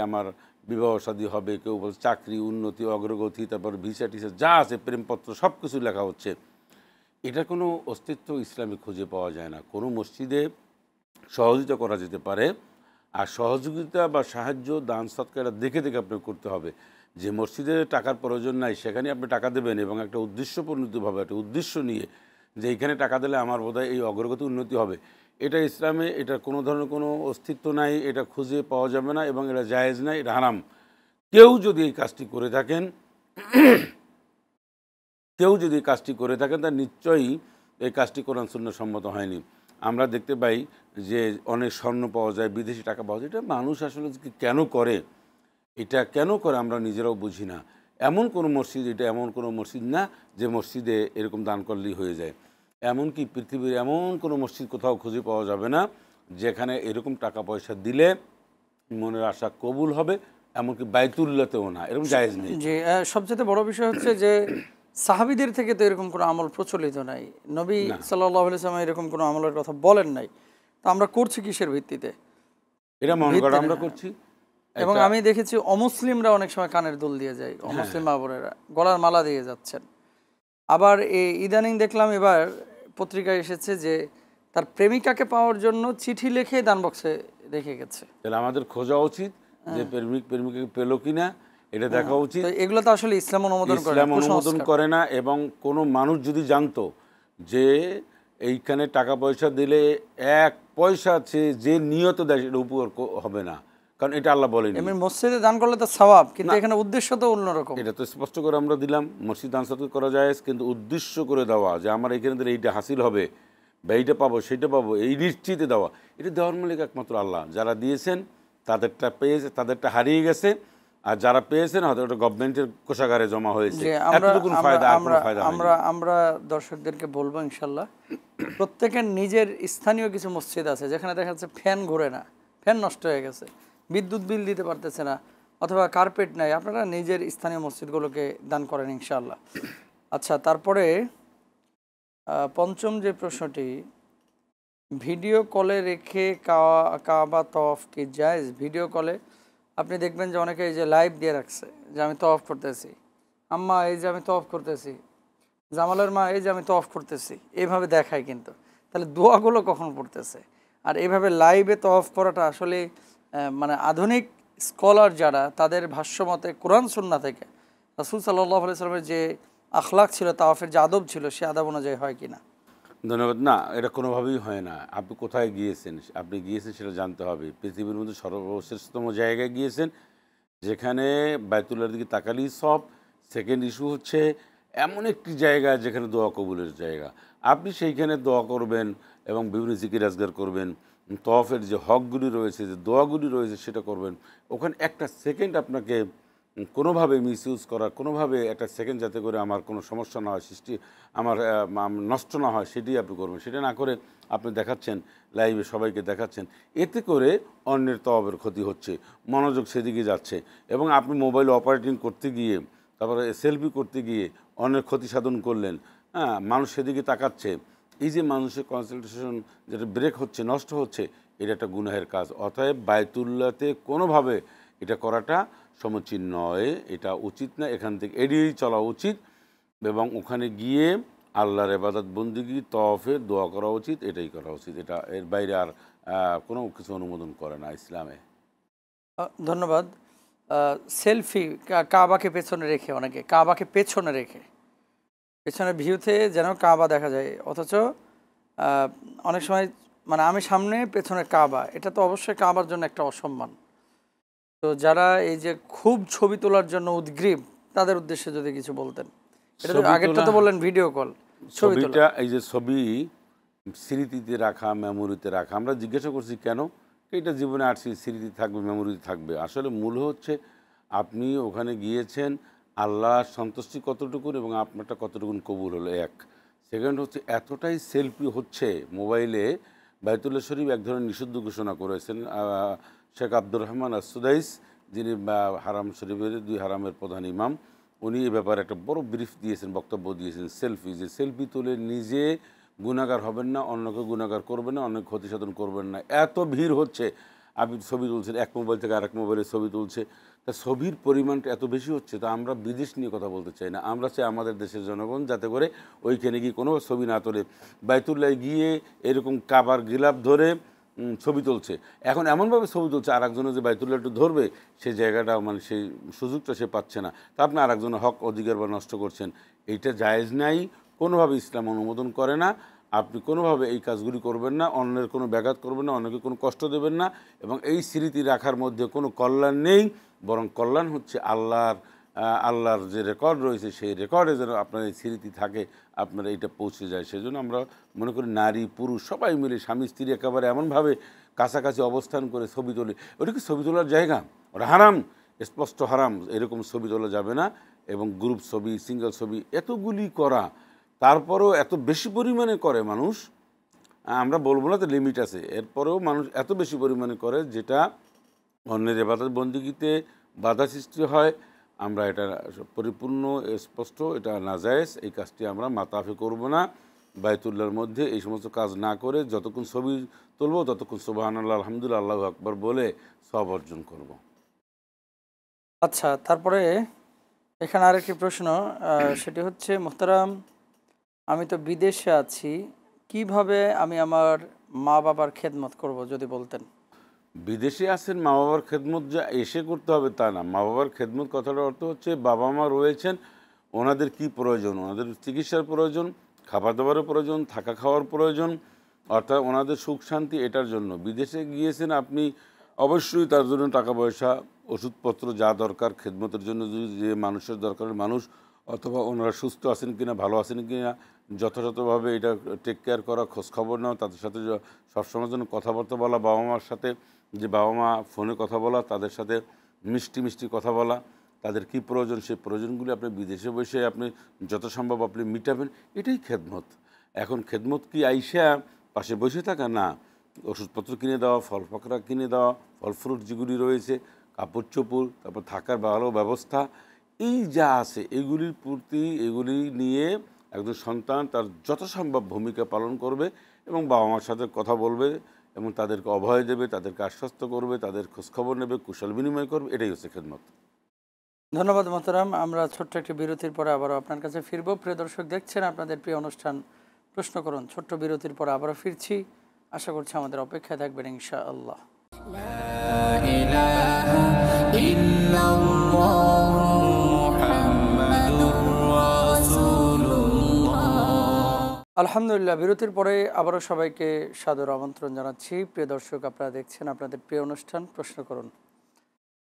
আমার বিবাহ শাদী হবে, কেউ বলছে চাকরি উন্নতি অগ্রগতি, তারপর ভিসা টিসা যা আছে প্রেমপত্র সব কিছু লেখা হচ্ছে, এটার কোনো অস্তিত্ব ইসলামে খুঁজে পাওয়া যায় না। কোনো মসজিদে সহযোগিতা করা যেতে পারে, আর সহযোগিতা বা সাহায্য দান সৎকার দেখে দেখে আপনাকে করতে হবে। যে মসজিদে টাকার প্রয়োজন নাই সেখানে আপনি টাকা দেবেন এবং একটা উদ্দেশ্যপূর্ণভাবে একটা উদ্দেশ্য নিয়ে যে এইখানে টাকা দিলে আমার বোধহয় এই অগ্রগতি উন্নতি হবে, এটা ইসলামে এটার কোনো ধরনের কোনো অস্তিত্ব নাই, এটা খুঁজে পাওয়া যাবে না এবং এটা জায়েজ নাই, এটা হারাম। কেউ যদি এই কাজটি করে থাকেন তার নিশ্চয়ই এই কাজটি কোরআন সুন্নাহ সম্মত হয়নি। আমরা দেখতে পাই যে অনেক স্বর্ণ পাওয়া যায়, বিদেশি টাকা পাওয়া যায়, এটা মানুষ আসলে কেন করে, এটা কেন করে আমরা নিজেরাও বুঝি না। এমন কোনো মসজিদ, এটা এমন কোনো মসজিদ না যে মসজিদে এরকম দান করলেই হয়ে যায়। এমনকি পৃথিবীর এমন কোনো মসজিদ কোথাও খুঁজে পাওয়া যাবে না যেখানে এরকম টাকা পয়সা দিলে মনের আশা কবুল হবে, এমনকি বাইতুল্লাতেও না, এরকম জায়েজ নেই। যে সবচেয়ে বড় বিষয় হচ্ছে যে সাহাবীদের থেকে তো এরকম কোনো আমল প্রচলিত নাই, নবী সাল্লাল্লাহু আলাইহি ওয়াসাল্লাম এরকম কোনো আমলের কথা বলেন নাই। তো আমরা করছি কিসের ভিত্তিতে? এটা মনে করা আমরা করছি। এবং আমি দেখেছি অমুসলিমরা অনেক সময় কানের দুল দিয়ে যায়, অমুসলিম মা বোনেরা গলার মালা দিয়ে যাচ্ছেন। আবার এই ইদানিং দেখলাম এবার পত্রিকায় এসেছে যে তার প্রেমিকাকে পাওয়ার জন্য চিঠি লিখে দান বক্সে রেখে গেছে। তাহলে আমাদের খোঁজা উচিত যে প্রেমিকাকে পেলো কিনা, এটা দেখা উচিত। এগুলো তো আসলে ইসলাম অনুমোদন করে না। এবং কোনো মানুষ যদি জানতো যে এইখানে টাকা পয়সা দিলে 1 পয়সা আছে যে নিয়ত দেয় সেটা উপকার হবে না, কারণ এটা আল্লাহ বলেনি। এমনি মসজিদে দান করলে তো সওয়াব, কিন্তু এখানে উদ্দেশ্য তো অন্যরকম। এটা তো স্পষ্ট করে আমরা দিলাম, মসজিদ দান সদকা করা যায়, কিন্তু উদ্দেশ্য করে দেওয়া যে আমার এখানে দিলে এইটা হাসিল হবে বা এইটা পাবো সেইটা পাবো, এই নিশ্চিতে দেওয়া, এটা দেওয়ার মালিক একমাত্র আল্লাহ। যারা দিয়েছেন তাদেরটা হারিয়ে গেছে, আর যারা পেয়েছেন হয়তো ওটা গভর্নমেন্টের কোষাগারে জমা হয়েছে, যে আমরা এতটুকুন আমরা ফায়দা, আর কোনো আমরা ফায়দা হয়নি। আমরা আমরা দর্শকদেরকে বলবো ইনশাল্লাহ, প্রত্যেকের নিজের স্থানীয় কিছু মসজিদ আছে যেখানে দেখা যাচ্ছে ফ্যান ঘোরে না, ফ্যান নষ্ট হয়ে গেছে, বিদ্যুৎ বিল দিতে পারতেছে না, অথবা কার্পেট নাই, আপনারা নিজের স্থানীয় মসজিদগুলোকে দান করেন ইনশাল্লাহ। আচ্ছা, তারপরে পঞ্চম যে প্রশ্নটি, ভিডিও কলে রেখে কাবা তওয়াফ কি জায়েজ? ভিডিও কলে আপনি দেখবেন যে অনেকে এই যে লাইভ দিয়ে রাখছে যে আমি তওয়াফ করতেছি, আম্মা এই যে আমি তওয়াফ করতেছি, জামালের মা এই যে আমি তওয়াফ করতেছি, এইভাবে দেখায় কিন্তু। তাহলে দোয়াগুলো কখন পড়তেছে? আর এইভাবে লাইভে তওয়াফ করাটা আসলে মানে আধুনিক স্কলার যারা, তাদের ভাষ্যমতে কোরআন সুন্নাহ থেকে রাসূল সাল্লাল্লাহু আলাইহি সাল্লামের যে আখলাক ছিল, তাওয়াফের যে আদব ছিল, সে আদব অনুযায়ী হয় কিনা? ধন্যবাদ। না, এটা কোনোভাবেই হয় না। আপনি কোথায় গিয়েছেন, আপনি গিয়েছেন সেটা জানতে হবে। পৃথিবীর মধ্যে সর্বশ্রেষ্ঠতম জায়গায় গিয়েছেন, যেখানে বায়তুল্লাহর দিকে তাকালেই সব। সেকেন্ড ইস্যু হচ্ছে এমন একটি জায়গা যেখানে দোয়া কবুলের জায়গা। আপনি সেইখানে দোয়া করবেন এবং বিভিন্ন জিকির আজগার করবেন। তওয়াফের যে হকগুলি রয়েছে, যে দোয়াগুলি রয়েছে সেটা করবেন। ওখানে একটা সেকেন্ড আপনাকে কোনোভাবে মিসইউজ করা, কোনোভাবে একটা সেকেন্ড যাতে করে আমার কোনো সমস্যা না হয়, আমার নষ্ট না হয়, সেটাই আপনি করবেন। সেটা না করে আপনি দেখাচ্ছেন, লাইভে সবাইকে দেখাচ্ছেন, এতে করে অন্যের তওয়াবের ক্ষতি হচ্ছে, মনোযোগ সেদিকে যাচ্ছে, এবং আপনি মোবাইল অপারেটিং করতে গিয়ে, তারপরে সেলফি করতে গিয়ে অন্যের ক্ষতি সাধন করলেন। হ্যাঁ, মানুষ সেদিকে তাকাচ্ছে, এই যে মানুষের কনসেন্ট্রেশন যেটা ব্রেক হচ্ছে, নষ্ট হচ্ছে, এটা একটা গুনাহের কাজ। অতএব বায়তুল্লাহতে কোনোভাবে এটা করাটা সমীচীন নয়, এটা উচিত না, এখান থেকে এড়িয়েই চলা উচিত, এবং ওখানে গিয়ে আল্লাহর ইবাদত বন্দেগী, তওয়াফে দোয়া করা উচিত, এটাই করা উচিত। এটা এর বাইরে আর কোনো কিছু অনুমোদন করে না ইসলামে। ধন্যবাদ। সেলফি কাবাকে পেছনে রেখে, অনেকে কাবাকে পেছনে রেখে, পেছনের ভিউতে যেন কাবা দেখা যায়, অথচ অনেক সময় মানে আমি সামনে পেছনে কাবা, এটা তো অবশ্যই কাবার জন্য একটা অসম্মান। তো যারা এই যে খুব ছবি তোলার জন্য উদগ্রীব, তাদের উদ্দেশ্যে যদি কিছু বলতেন। এটা তো ছবি আগেরটা তোলা, তো বললেন ভিডিও কল, ছবি তোলা। ছবিটা, এই যে ছবি স্মৃতিতে রাখা, মেমোরিতে রাখা, আমরা জিজ্ঞাসা করছি কেন, এটা জীবনে আসছি, স্মৃতি থাকবে, মেমোরিতে থাকবে। আসলে মূল হচ্ছে আপনি ওখানে গিয়েছেন, আল্লাহর সন্তুষ্টি কতটুকুন এবং আপনারটা কতটুকুন কবুল হলো, এক। সেকেন্ড হচ্ছে এতটাই সেলফি হচ্ছে মোবাইলে। বাইতুল্লাহ শরীফ এক ধরনের নিষিদ্ধ ঘোষণা করেছেন শেখ আব্দুর রহমান আসুদাইস, যিনি হারাম শরীফের 2 হারামের প্রধান ইমাম। উনি এ ব্যাপারে একটা বড় ব্রিফ দিয়েছেন, বক্তব্য দিয়েছেন। সেলফি, যে সেলফি তুলে নিজে গুনাহগার হবেন না, অন্যকে গুনাহগার করবেন না, অন্যকে ক্ষতি সাধন করবেন না। এত ভিড় হচ্ছে, আপনি ছবি তুলছেন, এক মোবাইল থেকে আরেক মোবাইলে ছবি তুলছে, তা ছবির পরিমাণটা এত বেশি হচ্ছে। তা আমরা বিদেশ নিয়ে কথা বলতে চাই না, আমরা চাই আমাদের দেশের জনগণ যাতে করে ওইখানে গিয়ে কোনো ছবি না তোলে। বাইতুল্লাহ গিয়ে এরকম কাবার গিলাফ ধরে ছবি তুলছে, এখন এমনভাবে ছবি তুলছে আর একজনের যে বাইতুল্লাহ একটু ধরবে, সেই জায়গাটা মানে সেই সুযোগটা সে পাচ্ছে না। তা আপনি আর একজনের হক অধিকার বা নষ্ট করছেন, এইটা জায়েজ নাই, কোনোভাবে ইসলাম অনুমোদন করে না। আপনি কোনোভাবে এই কাজগুলি করবেন না, অন্যের কোনো ব্যাঘাত করবেন না, অন্যকে কোনো কষ্ট দেবেন না, এবং এই স্মৃতি রাখার মধ্যে কোনো কল্যাণ নেই। বরং কল্যাণ হচ্ছে আল্লাহর যে রেকর্ড রয়েছে, সেই রেকর্ডে যেন আপনার এই স্মৃতি থাকে, আপনার এইটা পৌঁছে যায়। সেজন্য আমরা মনে করি নারী পুরুষ সবাই মিলে, স্বামী স্ত্রী একেবারে এমনভাবে কাছাকাছি অবস্থান করে ছবি তোলে, ওটা কি ছবি তোলার জায়গা? ওটা হারাম, স্পষ্ট হারাম। এরকম ছবি তোলা যাবে না। এবং গ্রুপ ছবি, সিঙ্গেল ছবি এতগুলি করা, তারপরেও এত বেশি পরিমাণে করে মানুষ, আমরা বলবো না তো লিমিট আছে, এরপরেও মানুষ এত বেশি পরিমাণে করে, যেটা অন্যের ইবাদত বন্দেগীতে বাধা সৃষ্টি হয়। আমরা এটা পরিপূর্ণ স্পষ্ট, এটা নাজায়েজ, এই কাজটি আমরা মাতাফি করব না। বায়তুল্লাহর মধ্যে এই সমস্ত কাজ না করে যতক্ষণ ছবি তুলব ততক্ষণ সুবহানাল্লাহ, আলহামদুলিল্লাহ, আল্লাহু আকবার বলে সওয়াব অর্জন করব। আচ্ছা, তারপরে এখানে আরেকটি প্রশ্ন, সেটি হচ্ছে মোহতারাম, আমি তো বিদেশে আছি, কিভাবে আমি আমার মা বাবার খেদমত করব, যদি বলতেন। বিদেশে আছেন, মা বাবার খেদমত যা এসে করতে হবে তা না। মা বাবার খেদমত কথাটার অর্থ হচ্ছে বাবা মা রয়েছেন, ওনাদের কি প্রয়োজন, ওনাদের চিকিৎসার প্রয়োজন, খাবার দাবারের প্রয়োজন, থাকা খাওয়ার প্রয়োজন, অর্থাৎ ওনাদের সুখ শান্তি, এটার জন্য বিদেশে গিয়েছেন আপনি। অবশ্যই তার জন্য টাকা পয়সা, ওষুধপত্র যা দরকার খেদমতের জন্য, যদি যে মানুষের দরকারের মানুষ, অথবা ওনারা সুস্থ আছেন কিনা, ভালো আছেন কিনা, যথাযথভাবে এটা টেক কেয়ার করা, খোঁজখবর নেওয়া, তাদের সাথে সবসময় জন্য কথাবার্তা বলা, বাবা মার সাথে যে বাবা মা ফোনে কথা বলা, তাদের সাথে মিষ্টি মিষ্টি কথা বলা, তাদের কি প্রয়োজন সেই প্রয়োজনগুলি আপনি বিদেশে বসে আপনি যত সম্ভব আপনি মিটাবেন, এটাই খেদমত। এখন খেদমত কি আইসা পাশে বসে থাকা? না, ওষুধপত্র কিনে দেওয়া, ফল ফকরা কিনে দেওয়া, ফল ফ্রুট যেগুলি রয়েছে, কাপড় চোপড়, তারপর থাকার ভালো ব্যবস্থা, এই যা আছে এগুলির প্রতি, এগুলি নিয়ে একজন সন্তান তার যত সম্ভব ভূমিকা পালন করবে এবং বাবা মার সাথে কথা বলবে এবং তাদেরকে অভয় দেবে, তাদেরকে আশ্বস্ত করবে, তাদের খোঁজখবর নেবে, কুশল বিনিময় করবে, এটাই হচ্ছে খেদমত। ধন্যবাদ মোহতারাম। আমরা ছোট্ট একটি বিরতির পরে আবারও আপনার কাছে ফিরবো। প্রিয় দর্শক, দেখছেন আপনাদের প্রিয় অনুষ্ঠান প্রশ্ন করুন। ছোট্ট বিরতির পরে আবারও ফিরছি, আশা করছি আমাদের অপেক্ষায় থাকবেন ইনশাআল্লাহ। আলহামদুলিল্লাহ, বিরতির পরে আবারও সবাইকে সাদর আমন্ত্রণ জানাচ্ছি। প্রিয় দর্শক, আপনারা দেখছেন আপনাদের প্রিয় অনুষ্ঠান প্রশ্ন করুন।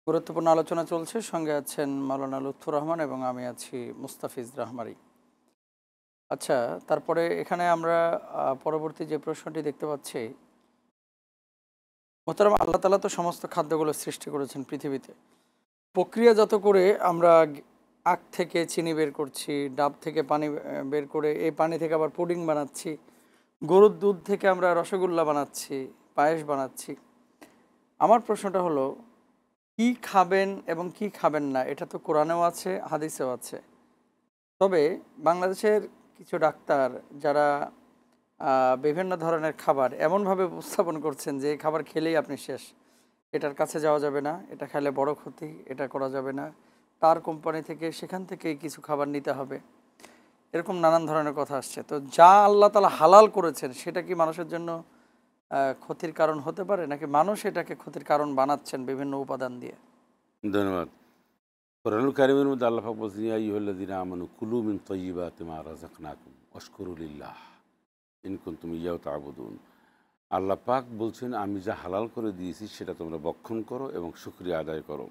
গুরুত্বপূর্ণ আলোচনা চলছে, সঙ্গে আছেন মাওলানা লুৎফুর রহমান এবং আমি আছি মুস্তাফিজ রাহমারি। আচ্ছা, তারপরে এখানে আমরা পরবর্তী যে প্রশ্নটি দেখতে পাচ্ছি, মোহতারাম, আল্লাহ তাআলা তো সমস্ত খাদ্যগুলো সৃষ্টি করেছেন পৃথিবীতে। প্রক্রিয়াজাত করে আমরা আখ থেকে চিনি বের করছি, ডাব থেকে পানি বের করে এই পানি থেকে আবার পুডিং বানাচ্ছি, গরুর দুধ থেকে আমরা রসগোল্লা বানাচ্ছি, পায়েস বানাচ্ছি। আমার প্রশ্নটা হলো, কি খাবেন এবং কি খাবেন না এটা তো কোরআনেও আছে, হাদিসেও আছে। তবে বাংলাদেশের কিছু ডাক্তার যারা বিভিন্ন ধরনের খাবার এমনভাবে উপস্থাপন করছেন যে এই খাবার খেলেই আপনি শেষ, এটার কাছে যাওয়া যাবে না, এটা খেলে বড় ক্ষতি, এটা করা যাবে না, তার কোম্পানি থেকে সেখান থেকেই কিছু খাবার নিতে হবে, এরকম নানান ধরনের কথা আসছে। তো যা আল্লাহ তাআলা হালাল করেছেন সেটা কি মানুষের জন্য ক্ষতির কারণ হতে পারে, নাকি মানুষ এটাকে ক্ষতির কারণ বানাচ্ছেন বিভিন্ন উপাদান দিয়ে? ধন্যবাদ। কোরআনুল কারীমের মধ্যে আল্লাহ পাক বলছেন, ইয়া আইয়ুহাল্লাযীনা আমানু কুলু মিন তাইয়্যিবাতি মা রাযাকনাকুম ওয়াশকুরু লিল্লাহ ইন কুনতুম ইয়্যাহু তা'বুদুন। আল্লাহ পাক বলছেন, আমি যা হালাল করে দিয়েছি সেটা তোমরা ভক্ষণ করো এবং শুকরিয়া আদায় করো।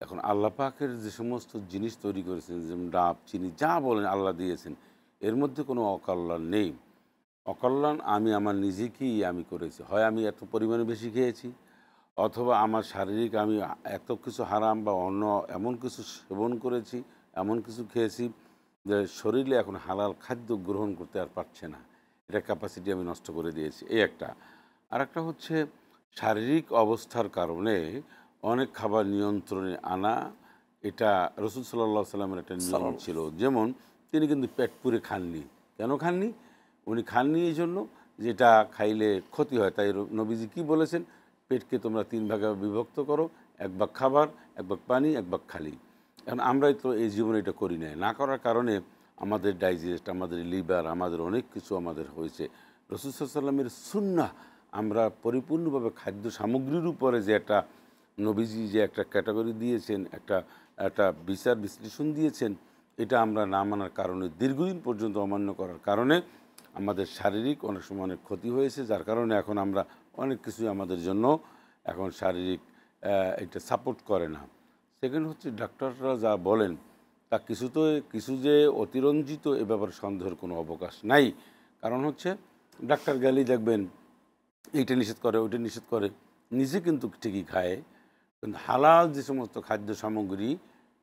এখন আল্লাহ পাকের যে সমস্ত জিনিস তৈরি করেছেন, যেমন ডাব, চিনি, যা বলেন আল্লাহ দিয়েছেন, এর মধ্যে কোনো অকল্যাণ নেই। অকল্যাণ আমি আমার নিজেকেই আমি করেছি। হয় আমি এত পরিমাণে বেশি খেয়েছি, অথবা আমার শারীরিক আমি এত কিছু হারাম বা অন্য এমন কিছু সেবন করেছি, এমন কিছু খেয়েছি যে শরীরে এখন হালাল খাদ্য গ্রহণ করতে আর পারছে না, এটা ক্যাপাসিটি আমি নষ্ট করে দিয়েছি, এই একটা। আর একটা হচ্ছে শারীরিক অবস্থার কারণে অনেক খাবার নিয়ন্ত্রণে আনা, এটা রসুল সাল্লাল্লাহু আলাইহি সাল্লামের একটা নিয়ম ছিল। যেমন তিনি কিন্তু পেট পুরে খাননি। কেন খাননি? উনি খাননি এই জন্য যেটা খাইলে ক্ষতি হয়। তাই নবীজি কী বলেছেন, পেটকে তোমরা 3 ভাগে বিভক্ত করো, 1 ভাগ খাবার, 1 ভাগ পানি, 1 ভাগ খালি। এখন আমরাই তো এই জীবনে এটা করি না করার কারণে আমাদের ডাইজেস্ট, আমাদের লিভার, আমাদের অনেক কিছু আমাদের হয়েছে। রাসূল সাল্লাল্লাহু আলাইহি সাল্লামের সুন্নাহ আমরা পরিপূর্ণভাবে খাদ্য সামগ্রীর উপরে যে একটা নবীজি যে একটা ক্যাটাগরি দিয়েছেন, একটা একটা বিচার বিশ্লেষণ দিয়েছেন, এটা আমরা না মানার কারণে, দীর্ঘদিন পর্যন্ত অমান্য করার কারণে আমাদের শারীরিক অনেক সময় অনেক ক্ষতি হয়েছে, যার কারণে এখন আমরা অনেক কিছুই আমাদের জন্য এখন শারীরিক এটা সাপোর্ট করে না। সেকেন্ড হচ্ছে ডাক্তাররা যা বলেন তা কিছু যে অতিরঞ্জিত, এ ব্যাপারে সন্দেহের কোনো অবকাশ নাই। কারণ হচ্ছে ডাক্তার গেলেই দেখবেন এইটা নিষেধ করে, ওইটা নিষেধ করে, নিজে কিন্তু ঠিকই খায়। কিন্তু হালাল যে সমস্ত খাদ্য সামগ্রী,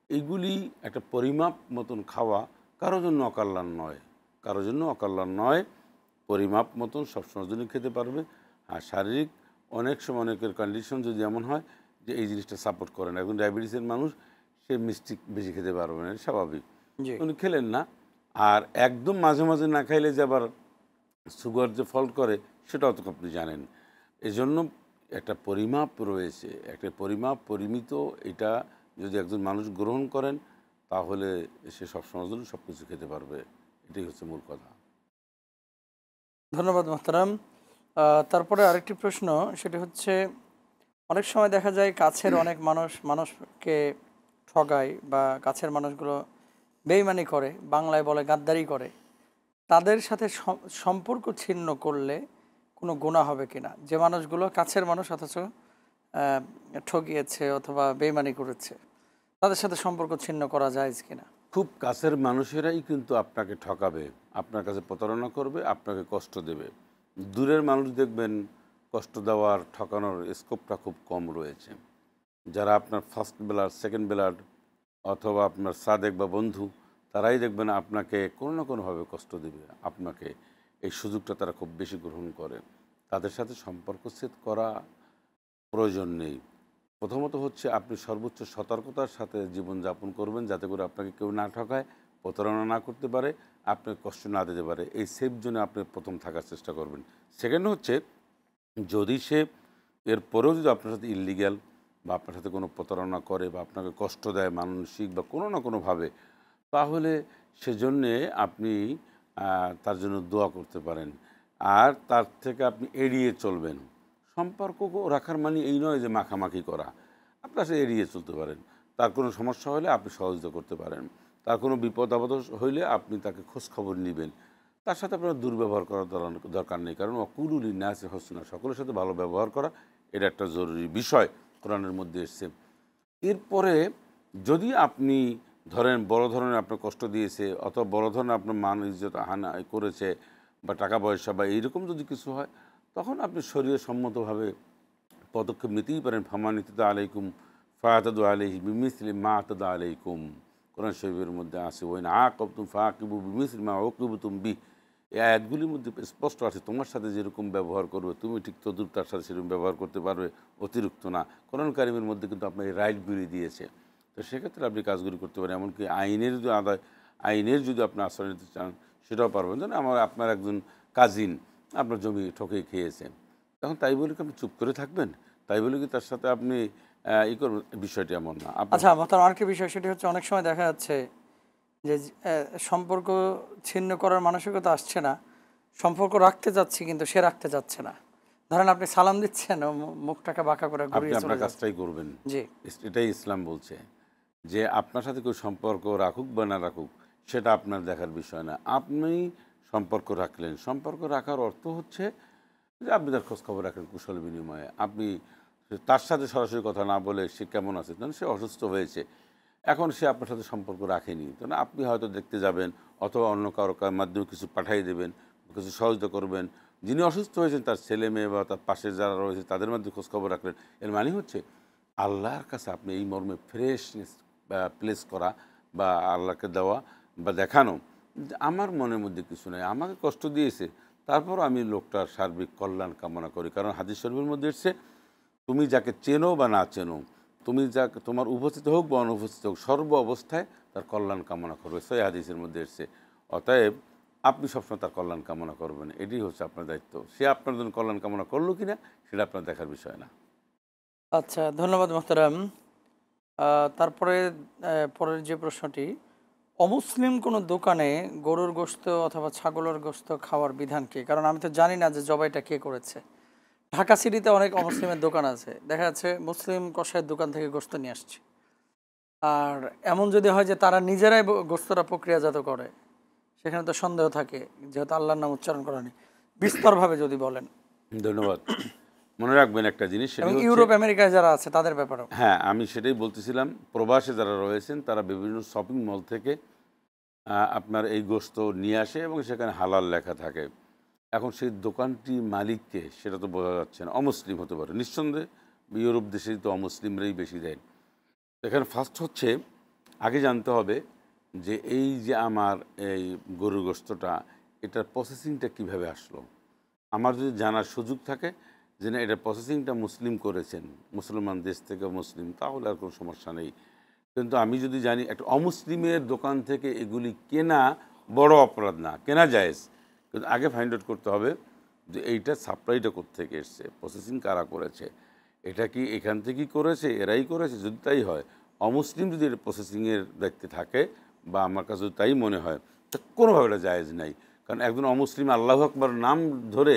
এইগুলি একটা পরিমাপ মতন খাওয়া কারোর জন্য অকল্যাণ নয়, কারোর জন্য অকল্যাণ নয়। পরিমাপ মতন সবসময় জন্য খেতে পারবে। আর শারীরিক অনেক সময় অনেকের কন্ডিশন যদি এমন হয় যে এই জিনিসটা সাপোর্ট করে না, এখন ডায়াবেটিসের মানুষ, সে মিষ্টি বেশি খেতে পারবে না, স্বাভাবিক, জি, উনি খেলেন না। আর একদম মাঝে মাঝে না খাইলে যে আবার সুগার যে ফল করে, সেটাও তো আপনি জানেন। এজন্য একটা পরিমাপ রয়েছে, একটা পরিমাপ পরিমিত, এটা যদি একজন মানুষ গ্রহণ করেন তাহলে সে সবসময় জন্য সব কিছু খেতে পারবে, এটাই হচ্ছে মূল কথা। ধন্যবাদ মোহতারাম। তারপরে আরেকটি প্রশ্ন, সেটি হচ্ছে, অনেক সময় দেখা যায় কাছের অনেক মানুষকে ঠগায় বা কাছের মানুষগুলো বেইমানি করে, বাংলায় বলে গাদ্দারি করে। তাদের সাথে সম্পর্ক ছিন্ন করলে কোনো গুনাহ হবে কিনা? যে মানুষগুলো কাছের মানুষ অথচ ঠকিয়েছে অথবা বেইমানি করেছে, তাদের সাথে সম্পর্ক ছিন্ন করা যায় কিনা? খুব কাছের মানুষেরাই কিন্তু আপনাকে ঠকাবে, আপনার কাছে প্রতারণা করবে, আপনাকে কষ্ট দেবে। দূরের মানুষ দেখবেন কষ্ট দেওয়ার ঠকানোর স্কোপটা খুব কম রয়েছে। যারা আপনার ফার্স্ট বেলার, সেকেন্ড বেলার অথবা আপনার সাদেক বা বন্ধু, তারাই দেখবেন আপনাকে কোনো না কোনোভাবে কষ্ট দেবে। আপনাকে এই সুযোগটা তারা খুব বেশি গ্রহণ করে। তাদের সাথে সম্পর্ক ছেদ করা প্রয়োজন নেই। প্রথমত হচ্ছে আপনি সর্বোচ্চ সতর্কতার সাথে জীবনযাপন করবেন, যাতে করে আপনাকে কেউ না ঠকায়, প্রতারণা না করতে পারে, আপনাকে কষ্ট না দিতে পারে। এই সেফ জোনে আপনি প্রথম থাকার চেষ্টা করবেন। সেকেন্ড হচ্ছে, যদি সে এরপরেও যদি আপনার সাথে ইললিগ্যাল বা আপনার সাথে কোনো প্রতারণা করে বা আপনাকে কষ্ট দেয় মানসিক বা কোনো না কোনোভাবে, তাহলে সেজন্যে আপনি তার জন্য দোয়া করতে পারেন। আর তার থেকে আপনি এড়িয়ে চলবেন। সম্পর্ক রাখার মানে এই নয় যে মাখামাখি করা। আপনার সাথে এড়িয়ে চলতে পারেন। তার কোনো সমস্যা হলে আপনি সহযোগিতা করতে পারেন। তার কোনো বিপদ আপদ হইলে আপনি তাকে খোঁজখবর নেবেন। তার সাথে আপনার দুর্ব্যবহার করার দরকার নেই। কারণ অকুলুল নাসি হোসনা, সকলের সাথে ভালো ব্যবহার করা এটা একটা জরুরি বিষয়, কোরআনের মধ্যে এসছে। এরপরে যদি আপনি ধরেন বড় ধরনের আপনার কষ্ট দিয়েছে অথবা বড় ধরনের আপনার মান ইজ্জত হানা করেছে বা টাকা পয়সা বা এইরকম যদি কিছু হয়, তখন আপনি শরীয়ত সম্মতভাবে পদক্ষেপ নিতেই পারেন। ফামানিতা আলাইকুম ফায়াতাদু আলাইহি বিমিসলি মা আতাদা আলাইকুম, কোরআন শরীফের মধ্যে আছে। ওই না আকাবতুম ফাকিবু বিমিসলি মা উকিবতুম বি, এই আয়াতগুলির মধ্যে স্পষ্ট আছে তোমার সাথে যেরকম ব্যবহার করবে তুমি ঠিক তদ্রুপ তার সাথে সেরকম ব্যবহার করতে পারবে, অতিরিক্ত না। কোরআন কারিমের মধ্যে কিন্তু আপনার এই রাইটগুলি দিয়েছে। তো সেক্ষেত্রে আপনি কাজগুলি করতে পারেন। এমনকি আইনের যদি আপনি আশ্রয় নিতে চান সেটাও পারবেন। যেন আপনার একজন কাজিন আপনার জমি ঠকে খেয়েছে, তখন তাই বলে কি আপনি চুপ করে থাকবেন? তাই বলে কি তার সাথে আপনি করবেন? বিষয়টি এমন না। আচ্ছা, মোহতারাম, আরেকটি বিষয় সেটি হচ্ছে অনেক সময় দেখা যাচ্ছে যে সম্পর্ক ছিন্ন করার মানসিকতা আসছে না, সম্পর্ক রাখতে যাচ্ছি কিন্তু সে রাখতে যাচ্ছে না। ধরেন আপনি সালাম দিচ্ছেন ও মুখটাকে বাঁকা করে আপনি ঘুরিয়ে চলে আপনার যাচ্ছে। কাজটাই করবেন। জি। এটাই ইসলাম বলছে যে আপনার সাথে কেউ সম্পর্ক রাখুক বা না রাখুক সেটা আপনার দেখার বিষয় না। আপনি সম্পর্ক রাখলেন। সম্পর্ক রাখার অর্থ হচ্ছে যে আপনি তার খোঁজখবর রাখেন কুশল বিনিময়ে। আপনি তার সাথে সরাসরি কথা না বলে সে কেমন আছে, ধরুন সে অসুস্থ হয়েছে, এখন সে আপনার সাথে সম্পর্ক রাখেনি, তো না আপনি হয়তো দেখতে যাবেন অথবা অন্য কারো মাধ্যমে কিছু পাঠিয়ে দেবেন, কিছু সহযোগিতা করবেন। যিনি অসুস্থ হয়েছেন তার ছেলে মেয়ে বা তার পাশে যারা রয়েছে তাদের মধ্যে খোঁজখবর রাখলেন। এর মানে হচ্ছে আল্লাহর কাছে আপনি এই মর্মে ফ্রেশনেস প্লেস করা বা আল্লাহকে দেওয়া বা দেখানো যে আমার মনের মধ্যে কিছু নেই, আমাকে কষ্ট দিয়েছে, তারপর আমি লোকটার সার্বিক কল্যাণ কামনা করি। কারণ হাদিস শরীফের মধ্যে এসছে, তুমি যাকে চেনো বা না চেনো, তুমি যাকে তোমার উপস্থিত হোক বা অনুপস্থিত হোক, সর্ব অবস্থায় তার কল্যাণ কামনা করবে। সহিহ হাদিসের মধ্যে এসছে। অতএব আপনি সবসময় তার কল্যাণ কামনা করবেন, এটাই হচ্ছে আপনার দায়িত্ব। সে আপনার জন্য কল্যাণ কামনা করলো কিনা সেটা আপনার দেখার বিষয় না। আচ্ছা, ধন্যবাদ মোহতারাম। তারপরে পরের যে প্রশ্নটি, অমুসলিম কোনো দোকানে গরুর গোশত অথবা ছাগলের গোশত খাওয়ার বিধান কি? কারণ আমি তো জানি না যে জবাইটা কে করেছে। ঢাকা সিটিতে অনেক অমুসলিমের দোকান আছে, দেখা যাচ্ছে মুসলিম কসাইয়ের দোকান থেকে গোশত নিয়ে আসছে। আর এমন যদি হয় যে তারা নিজেরাই গোশতটা প্রক্রিয়াজাত করে, সেখানে তো সন্দেহ থাকে, যেহেতু আল্লাহর নাম উচ্চারণ করা নেই। বিস্তরভাবে যদি বলেন। ধন্যবাদ। মনে রাখবেন একটা জিনিস, সেটি এবং হচ্ছে, ইউরোপ আমেরিকায় যারা আছে তাদের ব্যাপারেও। হ্যাঁ আমি সেটাই বলতেছিলাম, প্রবাসে যারা রয়েছেন তারা বিভিন্ন শপিং মল থেকে আপনার এই গোশত নিয়ে আসে এবং সেখানে হালাল লেখা থাকে। এখন সেই দোকানটি মালিককে সেটা তো বোঝা যাচ্ছে না, অমুসলিম হতে পারে নিঃসন্দেহে। ইউরোপ দেশেই তো অমুসলিমরাই বেশি দেয়। এখানে ফার্স্ট হচ্ছে আগে জানতে হবে যে এই যে আমার এই গরুর গোশতটা, এটার প্রসেসিংটা কিভাবে আসলো। আমার যদি জানার সুযোগ থাকে যে না এটা প্রসেসিংটা মুসলিম করেছেন, মুসলমান দেশ থেকে মুসলিম, তাহলে আর কোনো সমস্যা নেই। কিন্তু আমি যদি জানি একটা অমুসলিমের দোকান থেকে এগুলি কেনা বড় অপরাধ না, কেনা জায়েজ, কিন্তু আগে ফাইন্ড আউট করতে হবে যে এইটা সাপ্লাইটা কোত্থেকে এসছে, প্রসেসিং কারা করেছে, এটা কি এখান থেকেই করেছে, এরাই করেছে। যদি তাই হয়, অমুসলিম যদি এটা প্রসেসিংয়ের দায়িত্বে থাকে বা আমার কাছে যদি তাই মনে হয়, তা কোনোভাবে এটা জায়েজ নাই। কারণ একজন অমুসলিম আল্লাহু আকবার নাম ধরে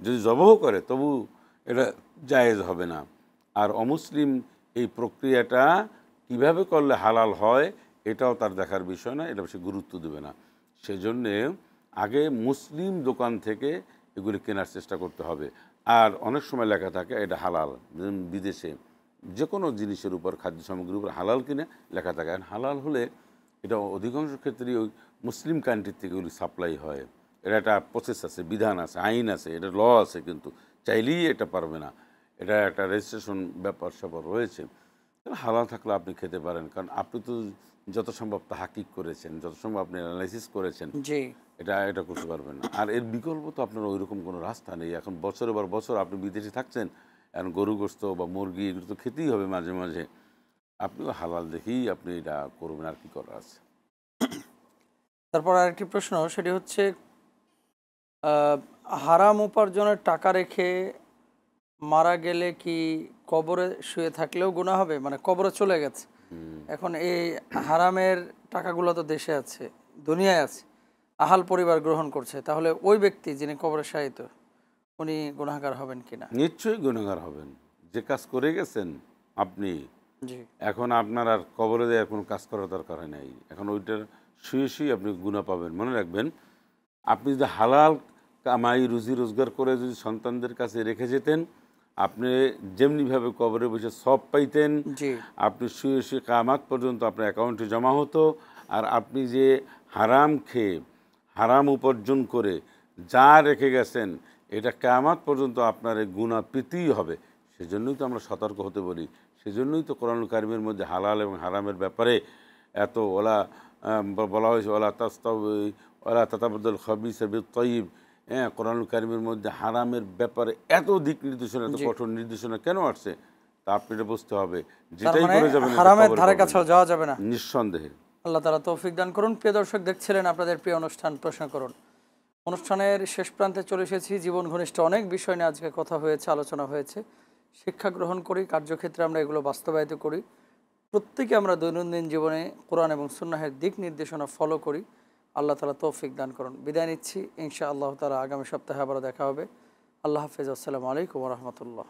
যদি জবহ করে তবু এটা জায়েজ হবে না। আর অমুসলিম এই প্রক্রিয়াটা কিভাবে করলে হালাল হয় এটাও তার দেখার বিষয় না, এটা সে গুরুত্ব দেবে না। সেজন্যে আগে মুসলিম দোকান থেকে এগুলি কেনার চেষ্টা করতে হবে। আর অনেক সময় লেখা থাকে এটা হালাল, বিদেশে যে কোনো জিনিসের উপর, খাদ্য সামগ্রীর উপর হালাল কিনে লেখা থাকে। আর হালাল হলে এটা অধিকাংশ ক্ষেত্রেই ওই মুসলিম কান্ট্রি থেকে এগুলি সাপ্লাই হয়। এটা একটা প্রসেস আছে, বিধান আছে, আইন আছে, এটা ল আছে। কিন্তু চাইলেই এটা পারবে না, এটা একটা রেজিস্ট্রেশন ব্যাপার স্যাপার রয়েছে। হালাল থাকলে আপনি খেতে পারেন, কারণ আপনি তো যত সম্ভব তাহাকিক করেছেন, যত সম্ভব আপনি অ্যানালাইসিস করেছেন, জি। এটা করতে পারবেন না। আর এর বিকল্প তো আপনার ওইরকম কোনো রাস্তা নেই। এখন বছরের পর বছর আপনি বিদেশে থাকছেন, এখন গরু গোশত বা মুরগি এগুলো তো খেতেই হবে মাঝে মাঝে। আপনিও হালাল দেখেই আপনি এটা করবেন, আর কি করার আছে। তারপর আরেকটি প্রশ্ন, সেটি হচ্ছে আহ, হারাম উপার্জনের টাকা রেখে মারা গেলে কি কবরে শুয়ে থাকলেও গুনাহ হবে? মানে কবরে চলে গেছে, এখন এই হারামের টাকাগুলো তো দেশে আছে, দুনিয়ায় আছে, আহাল পরিবার গ্রহণ করছে, তাহলে ওই ব্যক্তি যিনি কবরে শায়িত উনি গুনাহগার হবেন কিনা? নিশ্চয়ই গুনাহগার হবেন। যে কাজ করে গেছেন আপনি, জি। এখন আপনার আর কবরে দেওয়ার কোনো কাজ করার দরকার হয় নাই। এখন ওইটার শুয়ে শুয়ে আপনি গুনাহ পাবেন। মনে রাখবেন, আপনি যদি হালাল কামাই রুজি রোজগার করে যদি সন্তানদের কাছে রেখে যেতেন, আপনি যেমনিভাবে কবরে বসে সব পাইতেন, জি। আপনি শুয়ে শুয়ে কিয়ামত পর্যন্ত আপনার অ্যাকাউন্টে জমা হতো। আর আপনি যে হারাম খেয়ে হারাম উপার্জন করে যা রেখে গেছেন, এটা কিয়ামত পর্যন্ত আপনার এই গুনাহ পেতেই হবে। সেজন্যই তো আমরা সতর্ক হতে বলি। সেজন্যই তো কোরআনুল কারিমের মধ্যে হালাল এবং হারামের ব্যাপারে এত বলা হয়েছে, ওলা তাতাবাদ্দাল খাবিসা বিত-তাইয়িব। হ্যাঁ, কোরআনুল কারিমের মধ্যে হারামের ব্যাপারে এত দিক নির্দেশনা, এত জি। কঠোর নির্দেশনা কেন আসছে, তা আপনি এটা বুঝতে হবে। তার যেটাই মানে করে যাবেন এটা হারামের কবরে ধারে পাবেন কাছেও যাওয়া যাবে না। নিঃসন্দেহে। আল্লাহ তাআলা তৌফিক দান করুন। প্রিয় দর্শক, দেখছিলেন আপনাদের প্রিয় অনুষ্ঠান প্রশ্ন করুন। অনুষ্ঠানের শেষ প্রান্তে চলে এসেছি। জীবন ঘনিষ্ঠ অনেক বিষয় নিয়ে আজকে কথা হয়েছে, আলোচনা হয়েছে। শিক্ষা গ্রহণ করি, কার্যক্ষেত্রে আমরা এগুলো বাস্তবায়িত করি। প্রত্যেকে আমরা দৈনন্দিন জীবনে কোরআন এবং সুন্নাহের দিক নির্দেশনা ফলো করি। আল্লাহ তাআলা তৌফিক দান করুন। বিদায় নিচ্ছি, ইনশাআল্লাহ তাআলা আগামী সপ্তাহে আবারও দেখা হবে। আল্লাহ হাফেজ। আসসালামু আলাইকুম ওয়া রাহমাতুল্লাহ।